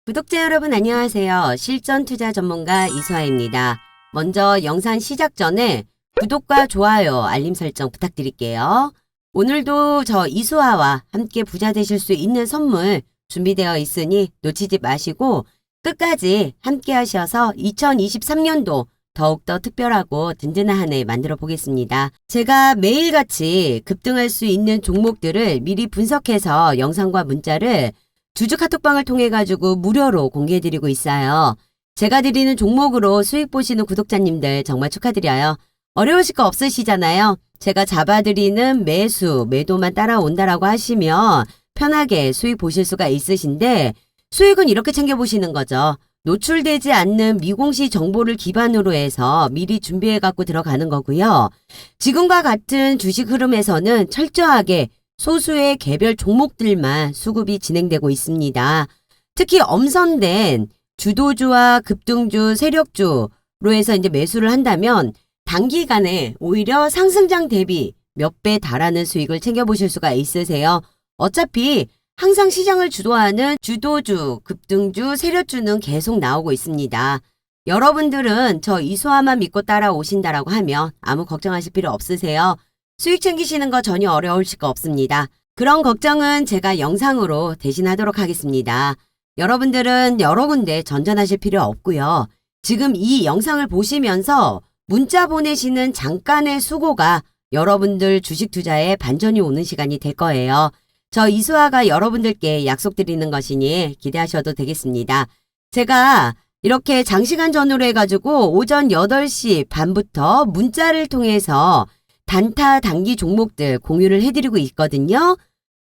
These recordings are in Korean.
구독자 여러분 안녕하세요. 실전 투자 전문가 이수아입니다. 먼저 영상 시작 전에 구독과 좋아요, 알림 설정 부탁드릴게요. 오늘도 저 이수아와 함께 부자 되실 수 있는 선물 준비되어 있으니 놓치지 마시고 끝까지 함께 하셔서 2023년도 더욱더 특별하고 든든한 한 해 만들어 보겠습니다. 제가 매일같이 급등할 수 있는 종목들을 미리 분석해서 영상과 문자를 주주 카톡방을 통해 가지고 무료로 공개해드리고 있어요. 제가 드리는 종목으로 수익 보시는 구독자님들 정말 축하드려요. 어려우실 거 없으시잖아요. 제가 잡아드리는 매수, 매도만 따라온다라고 하시면 편하게 수익 보실 수가 있으신데 수익은 이렇게 챙겨보시는 거죠. 노출되지 않는 미공시 정보를 기반으로 해서 미리 준비해 갖고 들어가는 거고요. 지금과 같은 주식 흐름에서는 철저하게 소수의 개별 종목들만 수급이 진행되고 있습니다. 특히 엄선된 주도주와 급등주, 세력주로 해서 이제 매수를 한다면 단기간에 오히려 상승장 대비 몇 배 달하는 수익을 챙겨보실 수가 있으세요. 어차피 항상 시장을 주도하는 주도주, 급등주, 세력주는 계속 나오고 있습니다. 여러분들은 저 이수아만 믿고 따라오신다라고 하면 아무 걱정하실 필요 없으세요. 수익 챙기시는 거 전혀 어려우실 거 없습니다. 그런 걱정은 제가 영상으로 대신하도록 하겠습니다. 여러분들은 여러 군데 전전하실 필요 없고요. 지금 이 영상을 보시면서 문자 보내시는 잠깐의 수고가 여러분들 주식 투자에 반전이 오는 시간이 될 거예요. 저 이수아가 여러분들께 약속드리는 것이니 기대하셔도 되겠습니다. 제가 이렇게 장시간 전후로 해가지고 오전 8시 반부터 문자를 통해서 단타 단기 종목들 공유를 해드리고 있거든요.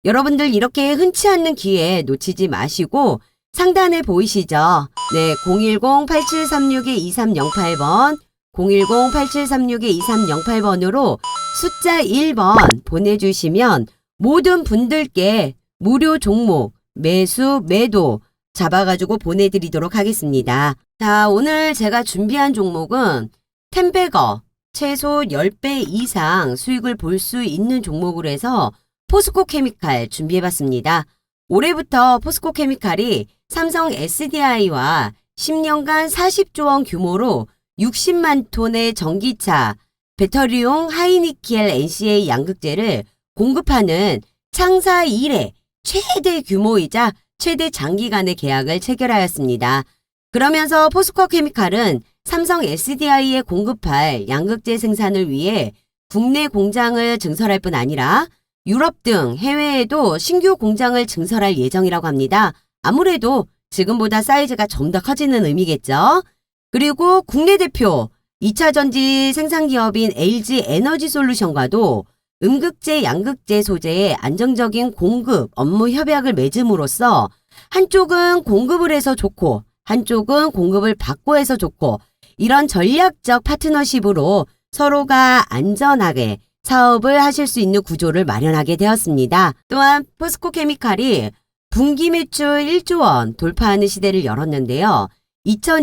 여러분들 이렇게 흔치 않는 기회 놓치지 마시고 상단에 보이시죠? 네, 010-8736-2308번 010-8736-2308번으로 숫자 1번 보내주시면 모든 분들께 무료 종목 매수 매도 잡아가지고 보내드리도록 하겠습니다. 자, 오늘 제가 준비한 종목은 텐베거 최소 10배 이상 수익을 볼 수 있는 종목으로 해서 포스코케미칼 준비해봤습니다. 올해부터 포스코케미칼이 삼성 SDI와 10년간 40조 원 규모로 60만 톤의 전기차, 배터리용 하이니켈 NCA 양극재를 공급하는 창사 이래 최대 규모이자 최대 장기간의 계약을 체결하였습니다. 그러면서 포스코케미칼은 삼성 SDI에 공급할 양극재 생산을 위해 국내 공장을 증설할 뿐 아니라 유럽 등 해외에도 신규 공장을 증설할 예정이라고 합니다. 아무래도 지금보다 사이즈가 좀 더 커지는 의미겠죠. 그리고 국내 대표 2차 전지 생산 기업인 LG 에너지 솔루션과도 음극재, 양극재 소재의 안정적인 공급 업무 협약을 맺음으로써 한쪽은 공급을 해서 좋고 한쪽은 공급을 받고 해서 좋고 이런 전략적 파트너십으로 서로가 안전하게 사업을 하실 수 있는 구조를 마련하게 되었습니다. 또한 포스코케미칼이 분기 매출 1조 원 돌파하는 시대를 열었는데요.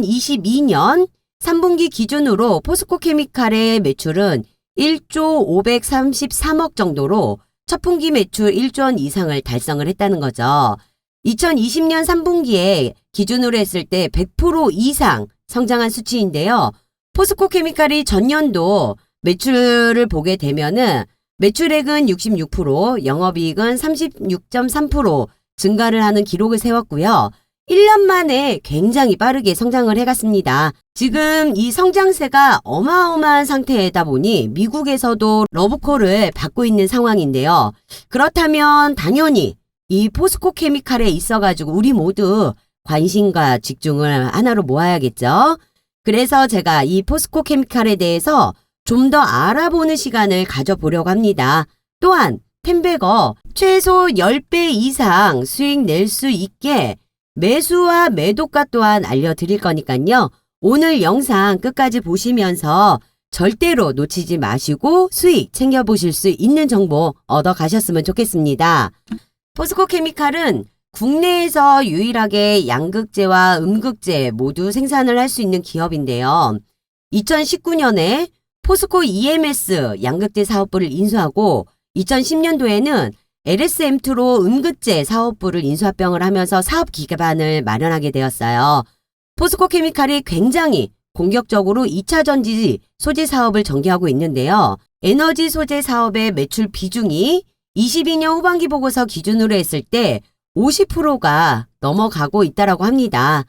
2022년 3분기 기준으로 포스코케미칼의 매출은 1조 533억 정도로 첫 분기 매출 1조 원 이상을 달성을 했다는 거죠. 2020년 3분기에 기준으로 했을 때 100% 이상 성장한 수치인데요. 포스코케미칼이 전년도 매출을 보게 되면은 매출액은 66%, 영업이익은 36.3% 증가를 하는 기록을 세웠고요. 1년 만에 굉장히 빠르게 성장을 해갔습니다. 지금 이 성장세가 어마어마한 상태이다 보니 미국에서도 러브콜을 받고 있는 상황인데요. 그렇다면 당연히 이 포스코케미칼에 있어가지고 우리 모두 관심과 집중을 하나로 모아야겠죠. 그래서 제가 이 포스코케미칼에 대해서 좀 더 알아보는 시간을 가져보려고 합니다. 또한 텐베거 최소 10배 이상 수익 낼 수 있게 매수와 매도가 또한 알려드릴 거니까요. 오늘 영상 끝까지 보시면서 절대로 놓치지 마시고 수익 챙겨보실 수 있는 정보 얻어가셨으면 좋겠습니다. 포스코케미칼은 국내에서 유일하게 양극재와 음극재 모두 생산을 할 수 있는 기업인데요. 2019년에 포스코 EMS 양극재 사업부를 인수하고 2010년도에는 LSM2로 음극재 사업부를 인수합병을 하면서 사업 기반을 마련하게 되었어요. 포스코 케미칼이 굉장히 공격적으로 2차 전지 소재 사업을 전개하고 있는데요. 에너지 소재 사업의 매출 비중이 22년 후반기 보고서 기준으로 했을 때 50%가 넘어가고 있다고 합니다.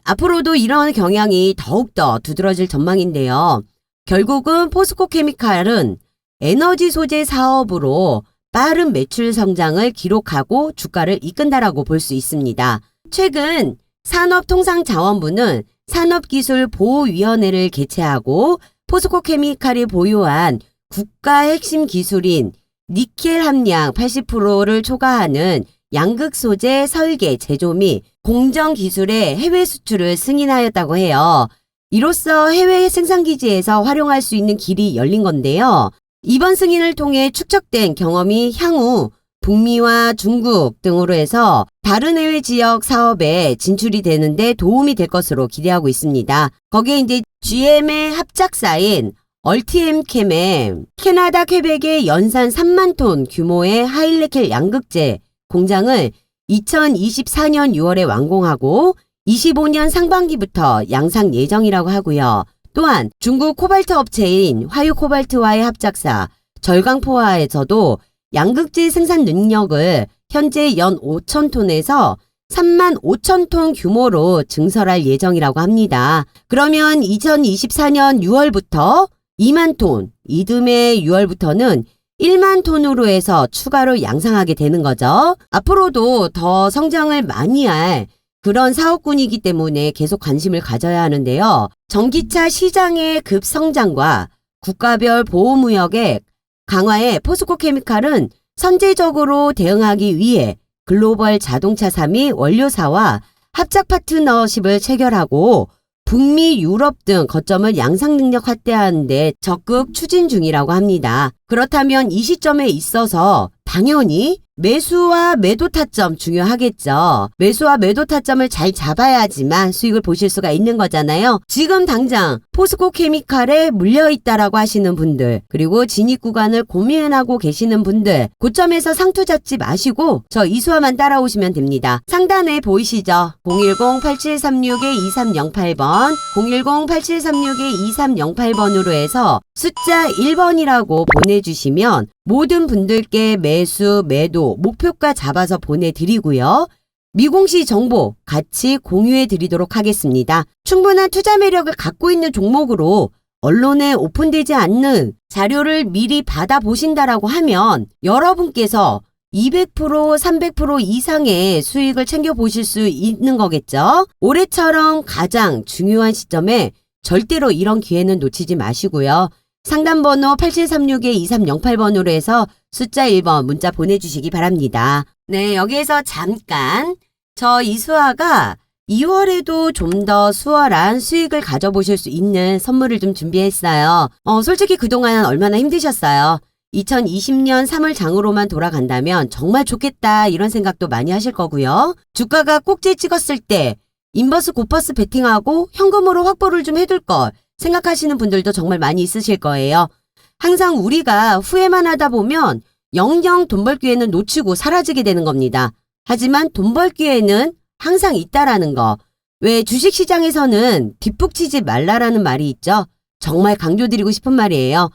앞으로도 이런 경향이 더욱더 두드러질 전망인데요. 결국은 포스코 케미칼은 에너지 소재 사업으로 빠른 매출 성장을 기록하고 주가를 이끈다라고 볼 수 있습니다. 최근 산업통상자원부는 산업기술보호위원회를 개최하고 포스코 케미칼이 보유한 국가 핵심 기술인 니켈 함량 80%를 초과하는 양극 소재 설계, 제조 및 공정 기술의 해외 수출을 승인하였다고 해요. 이로써 해외 생산기지에서 활용할 수 있는 길이 열린 건데요. 이번 승인을 통해 축적된 경험이 향후 북미와 중국 등으로 해서 다른 해외 지역 사업에 진출이 되는데 도움이 될 것으로 기대하고 있습니다. 거기에 이제 GM의 합작사인 얼티엠캠의 캐나다 퀘벡의 연산 3만 톤 규모의 하이니켈 양극재 공장을 2024년 6월에 완공하고 25년 상반기부터 양상 예정이라고 하고요. 또한 중국 코발트 업체인 화유코발트와의 합작사 절강포화에서도 양극재 생산 능력을 현재 연 5,000톤에서 3만 5천 톤 규모로 증설할 예정이라고 합니다. 그러면 2024년 6월부터 2만 톤, 이듬해 6월부터는 1만 톤으로 해서 추가로 양상하게 되는 거죠. 앞으로도 더 성장을 많이 할 그런 사업군이기 때문에 계속 관심을 가져야 하는데요. 전기차 시장의 급성장과 국가별 보호무역의 강화에 포스코 케미칼은 선제적으로 대응하기 위해 글로벌 자동차사 및 원료사와 합작 파트너십을 체결하고 북미, 유럽 등 거점을 양상 능력 확대하는 데 적극 추진 중이라고 합니다. 그렇다면 이 시점에 있어서 당연히 매수와 매도 타점 중요하겠죠. 매수와 매도 타점을 잘 잡아야지만 수익을 보실 수가 있는 거잖아요. 지금 당장 포스코 케미칼에 물려있다라고 하시는 분들, 그리고 진입 구간을 고민하고 계시는 분들, 고점에서 상투 잡지 마시고 저 이수화만 따라오시면 됩니다. 상단에 보이시죠? 010-8736-2308번, 010-8736-2308번으로 해서 숫자 1번이라고 보내주시면 모든 분들께 매수, 매도, 목표가 잡아서 보내드리고요. 미공시 정보 같이 공유해 드리도록 하겠습니다. 충분한 투자 매력을 갖고 있는 종목으로 언론에 오픈되지 않는 자료를 미리 받아보신다라고 하면 여러분께서 200%, 300% 이상의 수익을 챙겨보실 수 있는 거겠죠. 올해처럼 가장 중요한 시점에 절대로 이런 기회는 놓치지 마시고요. 상담번호 8736-2308번으로 해서 숫자 1번 문자 보내주시기 바랍니다. 네, 여기에서 잠깐 저 이수아가 2월에도 좀 더 수월한 수익을 가져보실 수 있는 선물을 좀 준비했어요. 솔직히 그동안 얼마나 힘드셨어요. 2020년 3월 장으로만 돌아간다면 정말 좋겠다 이런 생각도 많이 하실 거고요. 주가가 꼭지 찍었을 때 인버스 고퍼스 베팅하고 현금으로 확보를 좀 해둘 걸 생각하시는 분들도 정말 많이 있으실 거예요. 항상 우리가 후회만 하다 보면 영영 돈 벌 기회는 놓치고 사라지게 되는 겁니다. 하지만 돈 벌 기회는 항상 있다라는 거. 왜 주식시장에서는 뒷북치지 말라라는 말이 있죠. 정말 강조드리고 싶은 말이에요.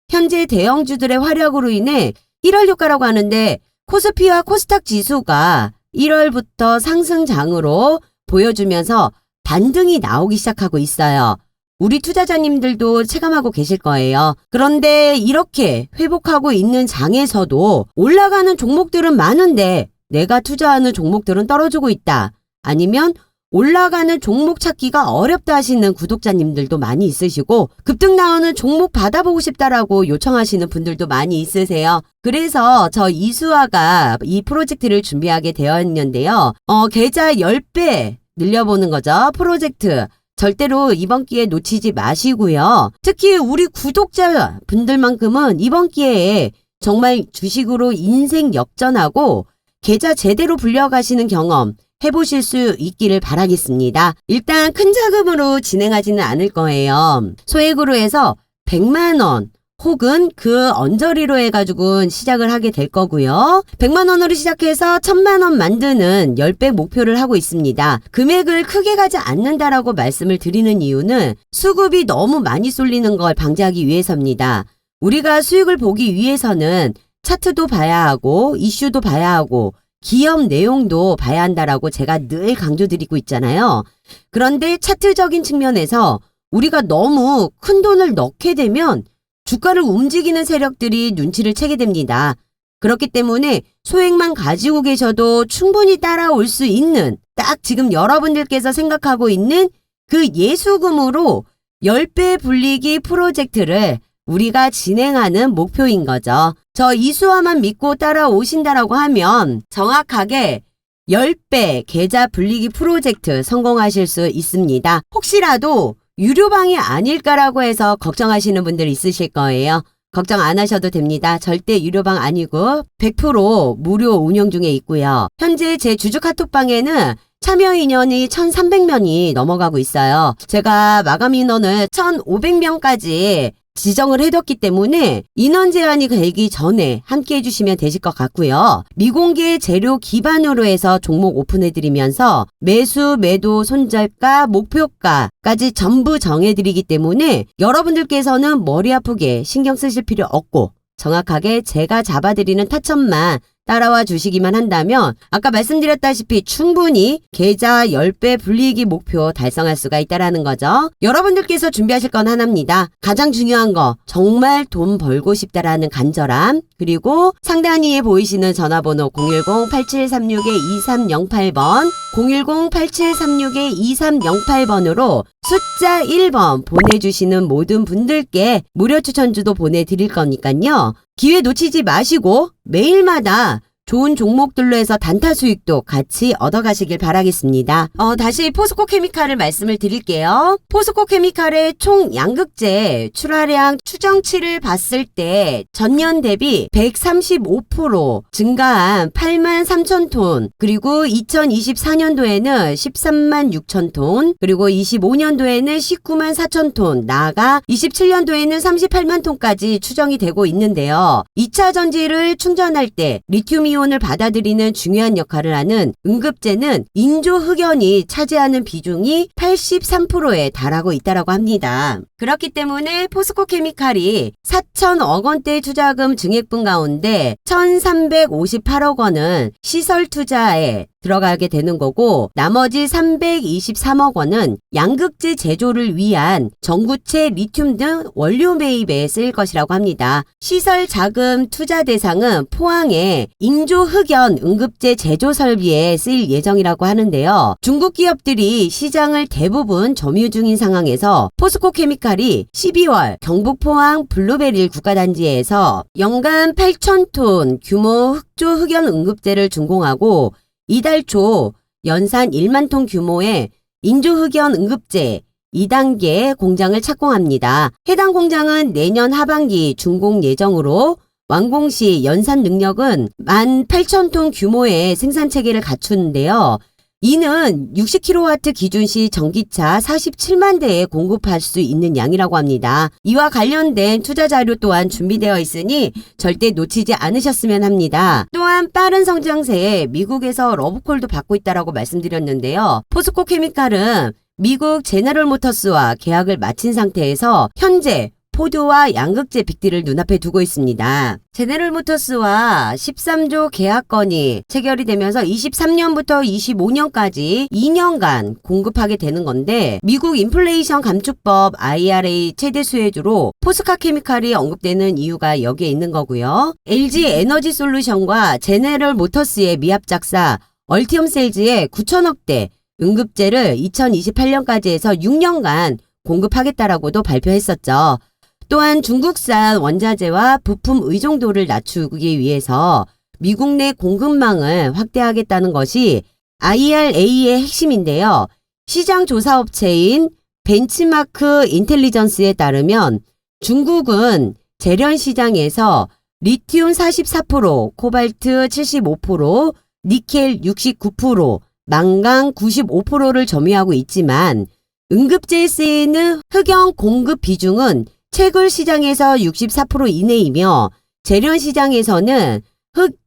현재 대형주들의 활약으로 인해 1월 효과라고 하는데 코스피와 코스닥 지수가 1월부터 상승장으로 보여주면서 반등이 나오기 시작하고 있어요. 우리 투자자님들도 체감하고 계실 거예요. 그런데 이렇게 회복하고 있는 장에서도 올라가는 종목들은 많은데 내가 투자하는 종목들은 떨어지고 있다. 아니면 올라가는 종목 찾기가 어렵다 하시는 구독자님들도 많이 있으시고 급등 나오는 종목 받아보고 싶다라고 요청하시는 분들도 많이 있으세요. 그래서 저 이수아가 이 프로젝트를 준비하게 되었는데요. 계좌 10배 늘려보는 거죠. 프로젝트. 절대로 이번 기회 놓치지 마시고요. 특히 우리 구독자 분들만큼은 이번 기회에 정말 주식으로 인생 역전하고 계좌 제대로 불려가시는 경험 해보실 수 있기를 바라겠습니다. 일단 큰 자금으로 진행하지는 않을 거예요. 소액으로 해서 100만 원 혹은 그 언저리로 해가지고 시작을 하게 될 거고요. 100만 원으로 시작해서 1000만 원 만드는 10배 목표를 하고 있습니다. 금액을 크게 가지 않는다라고 말씀을 드리는 이유는 수급이 너무 많이 쏠리는 걸 방지하기 위해서입니다. 우리가 수익을 보기 위해서는 차트도 봐야 하고 이슈도 봐야 하고 기업 내용도 봐야 한다라고 제가 늘 강조드리고 있잖아요. 그런데 차트적인 측면에서 우리가 너무 큰 돈을 넣게 되면 주가를 움직이는 세력들이 눈치를 채게 됩니다. 그렇기 때문에 소액만 가지고 계셔도 충분히 따라올 수 있는 딱 지금 여러분들께서 생각하고 있는 그 예수금으로 10배 불리기 프로젝트를 우리가 진행하는 목표인 거죠. 저 이수화만 믿고 따라오신다라고 하면 정확하게 10배 계좌 불리기 프로젝트 성공하실 수 있습니다. 혹시라도 유료방이 아닐까라고 해서 걱정하시는 분들 있으실 거예요. 걱정 안 하셔도 됩니다. 절대 유료방 아니고 100% 무료 운영 중에 있고요. 현재 제 주주 카톡방에는 참여 인원이 1,300명이 넘어가고 있어요. 제가 마감 인원을 1,500명까지 지정을 해뒀기 때문에 인원 제한이 되기 전에 함께 해주시면 되실 것 같고요. 미공개 재료 기반으로 해서 종목 오픈해드리면서 매수, 매도, 손절가, 목표가까지 전부 정해드리기 때문에 여러분들께서는 머리 아프게 신경 쓰실 필요 없고 정확하게 제가 잡아드리는 타점만 따라와 주시기만 한다면 아까 말씀드렸다시피 충분히 계좌 10배 불리기 목표 달성할 수가 있다라는 거죠. 여러분들께서 준비하실 건 하나입니다. 가장 중요한 거 정말 돈 벌고 싶다라는 간절함 그리고 상단위에 보이시는 전화번호 010-8736-2308번 010-8736-2308번으로 숫자 1번 보내주시는 모든 분들께 무료 추천주도 보내드릴 거니까요. 기회 놓치지 마시고 매일마다 좋은 종목들로 해서 단타 수익도 같이 얻어가시길 바라겠습니다. 다시 포스코 케미칼을 말씀을 드릴게요. 포스코 케미칼의 총 양극재 출하량 추정치를 봤을 때 전년 대비 135% 증가한 8만 3천 톤 그리고 2024년도에는 13만 6천 톤 그리고 25년도에는 19만 4천 톤 나아가 27년도에는 38만 톤까지 추정이 되고 있는데요. 2차 전지를 충전할 때 리튬이온 을 받아들이는 중요한 역할을 하는 응급제는 인조 흑연이 차지하는 비중이 83%에 달하고 있다고 합니다. 그렇기 때문에 포스코 케미칼이 4천억 원대 투자금 증액분 가운데 1,358억 원은 시설 투자에 들어가게 되는 거고 나머지 323억 원은 양극재 제조를 위한 전구체 리튬 등 원료 매입에 쓰일 것이라고 합니다. 시설 자금 투자 대상은 포항의 인조 흑연 응급제 제조 설비에 쓰일 예정이라고 하는데요. 중국 기업들이 시장을 대부분 점유 중인 상황에서 포스코 케미칼이 12월 경북 포항 블루베릴 국가단지에서 연간 8,000톤 규모 흑조 흑연 응급제를 준공하고 이달 초 연산 1만 톤 규모의 인조흑연 응급제 2단계 공장을 착공합니다. 해당 공장은 내년 하반기 준공 예정으로 완공 시 연산 능력은 18,000톤 규모의 생산 체계를 갖추는데요. 이는 60kW 기준시 전기차 47만 대에 공급할 수 있는 양이라고 합니다. 이와 관련된 투자 자료 또한 준비되어 있으니 절대 놓치지 않으셨으면 합니다. 또한 빠른 성장세에 미국에서 러브콜도 받고 있다고 말씀드렸는데요. 포스코 케미칼은 미국 제너럴 모터스와 계약을 마친 상태에서 현재 포드와 양극재 빅딜을 눈앞에 두고 있습니다. 제너럴 모터스와 13조 계약건이 체결이 되면서 23년부터 25년까지 2년간 공급하게 되는 건데 미국 인플레이션 감축법 IRA 최대 수혜주로 포스카 케미칼이 언급되는 이유가 여기에 있는 거고요. LG 에너지 솔루션과 제너럴 모터스의 미합작사 얼티엄 셀즈의 9천억대 응급제를 2028년까지 해서 6년간 공급하겠다라고도 발표했었죠. 또한 중국산 원자재와 부품 의존도를 낮추기 위해서 미국 내 공급망을 확대하겠다는 것이 IRA의 핵심인데요. 시장 조사 업체인 벤치마크 인텔리전스에 따르면 중국은 재련 시장에서 리튬 44%, 코발트 75%, 니켈 69%, 망강 95%를 점유하고 있지만 응급제에 쓰이는 흑연 공급 비중은 채굴 시장에서 64% 이내이며 재련 시장에서는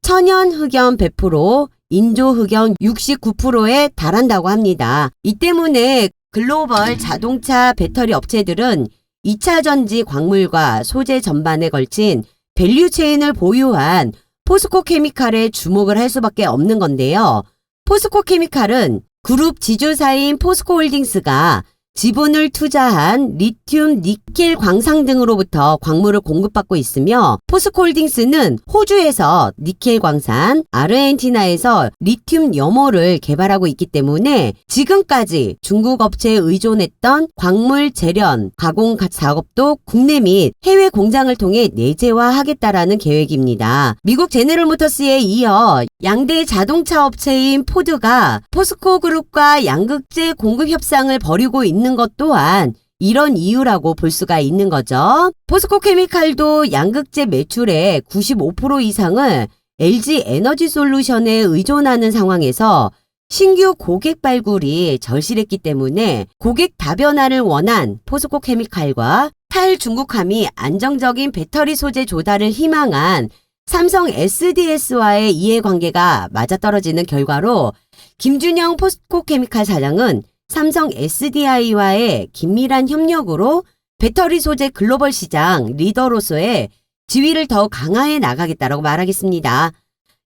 천연 흑연 100%, 인조 흑연 69%에 달한다고 합니다. 이 때문에 글로벌 자동차 배터리 업체들은 2차 전지 광물과 소재 전반에 걸친 밸류 체인을 보유한 포스코 케미칼에 주목을 할 수밖에 없는 건데요. 포스코 케미칼은 그룹 지주사인 포스코 홀딩스가 지분을 투자한 리튬, 니켈 광산 등으로부터 광물을 공급받고 있으며 포스코 홀딩스는 호주에서 니켈 광산, 아르헨티나에서 리튬 염호를 개발하고 있기 때문에 지금까지 중국 업체에 의존했던 광물 재련, 가공 작업도 국내 및 해외 공장을 통해 내재화하겠다라는 계획입니다. 미국 제네럴 모터스에 이어 양대 자동차 업체인 포드가 포스코 그룹과 양극재 공급 협상을 벌이고 있는 것 또한 이런 이유라고 볼 수가 있는 거죠. 포스코 케미칼도 양극재 매출의 95% 이상을 LG 에너지 솔루션에 의존하는 상황에서 신규 고객 발굴이 절실했기 때문에 고객 다변화를 원한 포스코 케미칼과 탈중국함이 안정적인 배터리 소재 조달을 희망한 삼성 SDS와의 이해관계가 맞아떨어지는 결과로 김준영 포스코 케미칼 사장은 삼성 SDI와의 긴밀한 협력으로 배터리 소재 글로벌 시장 리더로서의 지위를 더 강화해 나가겠다고 말하겠습니다.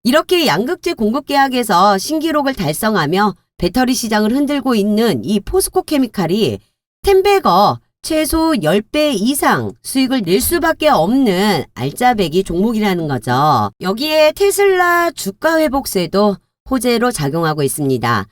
이렇게 양극재 공급 계약에서 신기록을 달성하며 배터리 시장을 흔들고 있는 이 포스코 케미칼이 텐베거 최소 10배 이상 수익을 낼 수밖에 없는 알짜배기 종목이라는 거죠. 여기에 테슬라 주가 회복세도 호재로 작용하고 있습니다.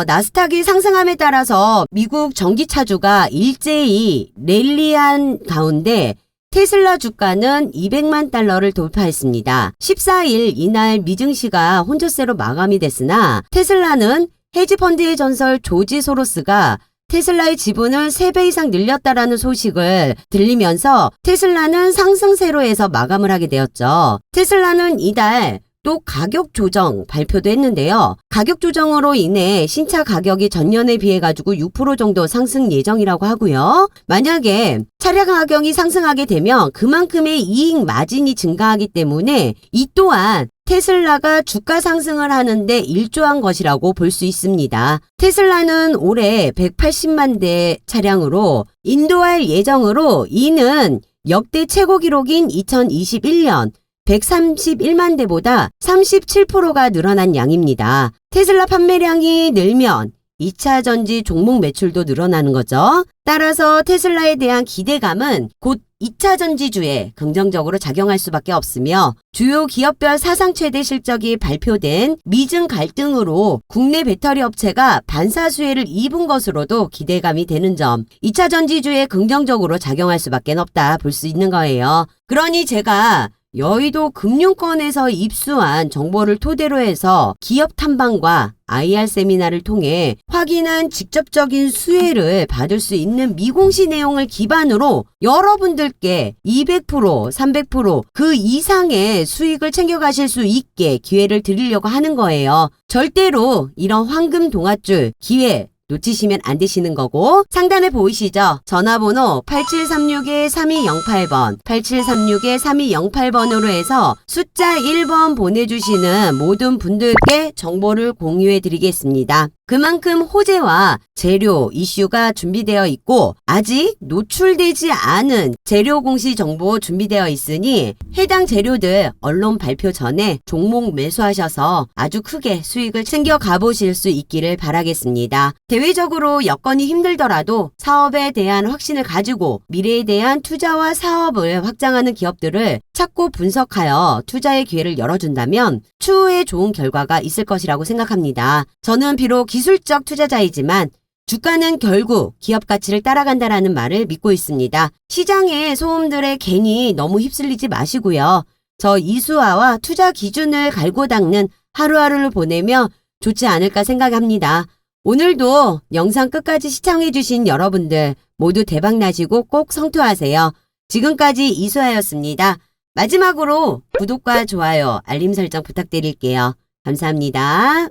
나스닥이 상승함에 따라서 미국 전기차주가 일제히 랠리한 가운데 테슬라 주가는 200만 달러를 돌파했습니다. 14일 이날 미증시가 혼조세로 마감이 됐으나 테슬라는 헤지펀드의 전설 조지 소로스가 테슬라의 지분을 3배 이상 늘렸다라는 소식을 들리면서 테슬라는 상승세로에서 마감을 하게 되었죠. 테슬라는 이달 또 가격 조정 발표도 했는데요. 가격 조정으로 인해 신차 가격이 전년에 비해 가지고 6% 정도 상승 예정이라고 하고요. 만약에 차량 가격이 상승하게 되면 그만큼의 이익 마진이 증가하기 때문에 이 또한 테슬라가 주가 상승을 하는데 일조한 것이라고 볼 수 있습니다. 테슬라는 올해 180만 대 차량으로 인도할 예정으로 이는 역대 최고 기록인 2021년 131만 대보다 37%가 늘어난 양입니다. 테슬라 판매량이 늘면 2차 전지 종목 매출도 늘어나는 거죠. 따라서 테슬라에 대한 기대감은 곧 2차 전지주에 긍정적으로 작용할 수밖에 없으며 주요 기업별 사상 최대 실적이 발표된 미증 갈등으로 국내 배터리 업체가 반사수혜를 입은 것으로도 기대감이 되는 점, 2차 전지주에 긍정적으로 작용할 수밖에 없다 볼 수 있는 거예요. 그러니 제가 여의도 금융권에서 입수한 정보를 토대로 해서 기업 탐방과 IR 세미나를 통해 확인한 직접적인 수혜를 받을 수 있는 미공시 내용을 기반으로 여러분들께 200%, 300%그 이상의 수익을 챙겨가실 수 있게 기회를 드리려고 하는 거예요. 절대로 이런 황금 동아줄 기회 놓치시면 안 되시는 거고, 상단에 보이시죠? 전화번호 8736-3208번, 8736-3208번으로 해서 숫자 1번 보내주시는 모든 분들께 정보를 공유해 드리겠습니다. 그만큼 호재와 재료 이슈가 준비되어 있고 아직 노출되지 않은 재료 공시 정보 준비되어 있으니 해당 재료들 언론 발표 전에 종목 매수하셔서 아주 크게 수익을 챙겨 가보실 수 있기를 바라겠습니다. 대외적으로 여건이 힘들더라도 사업에 대한 확신을 가지고 미래에 대한 투자와 사업을 확장하는 기업들을 찾고 분석하여 투자의 기회를 열어준다면 추후에 좋은 결과가 있을 것이라고 생각합니다. 저는 비록 기술적 투자자이지만 주가는 결국 기업 가치를 따라간다라는 말을 믿고 있습니다. 시장의 소음들에 괜히 너무 휩쓸리지 마시고요. 저 이수아와 투자 기준을 갈고 닦는 하루하루를 보내며 좋지 않을까 생각합니다. 오늘도 영상 끝까지 시청해주신 여러분들 모두 대박 나시고 꼭 성투하세요. 지금까지 이수아였습니다. 마지막으로 구독과 좋아요, 알림 설정 부탁드릴게요. 감사합니다.